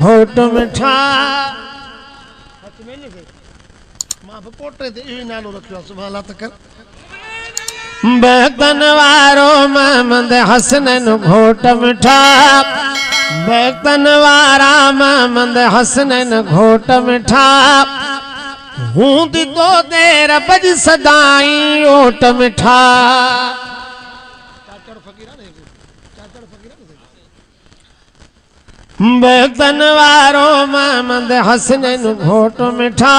होठ मिठा मां बि पोटे ते इहो नालो रखियो आहे सुभाणे अल्लाह तकर बेतन वारो महमद हसनैन घोट मिठा बेतन वारा महमद हसनैन घोट मिठा हूंदी तो देर बज सदाई ओट मिठा बेतन वारो महमद हसनैन घोट मिठा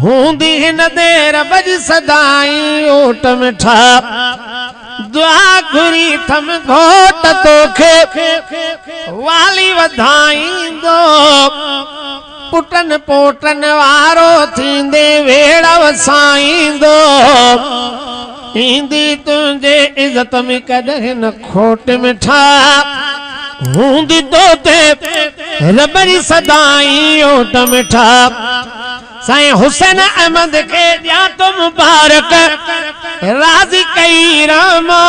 हूंदी हिन देर बज सदाई ओट मिठा दुआ घुरी थम घोट तोखे वाली वधाईंदो पुटन पोटन वारो थींदे वेड़ वसाईंदो ईंदी तुंहिंजे इज़त में कॾहिं न खोट मिठा हूंदी तो ते रबरी सदाई ओट मिठा साईं हुसैन अहमद के दिया तो मुबारक राजी कई रामा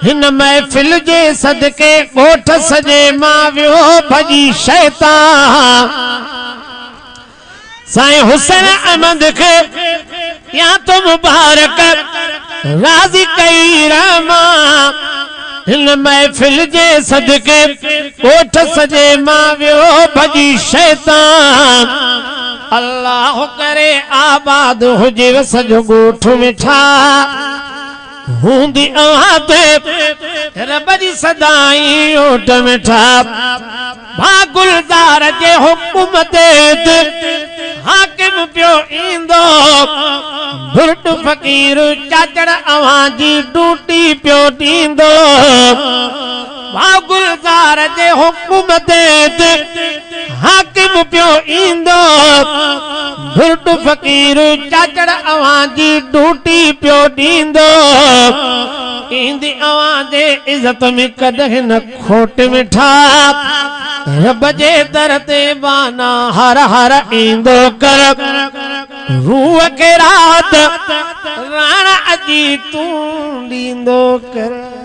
हिन महफिल जे सदके ॻोठ सजे मां वियो भॼी शैतान साईं हुसैन अहमद के दिया तो मुबारक राजी कई रामा हिन महफिल जे सदके ॻोठ सजे मां वियो भॼी शैतान अल्लाह करे आबाद हुजे सॼो ॻोठ मिठा हूंदी अव्हां ते रब जी सदाई ओट मिठा भा गुलज़ार जे हुकुम ते हाकिम पियो ईंदो बुर्ड फ़कीर चाचड़ अव्हां जी ड्यूटी पियो ॾींदो भा गुलज़ार जे हुकुम ते हाकिम पियो ईंदो बुर्ड फ़कीर चाचड़ अव्हां जी ड्यूटी पियो ॾींदो ईंदी अव्हां जे इज़त में कॾहिं न खोट मिठा रब जे दर ते बाना हर हर ईंदो कर रूह के रात राणा अजी तूं ॾींदो कर।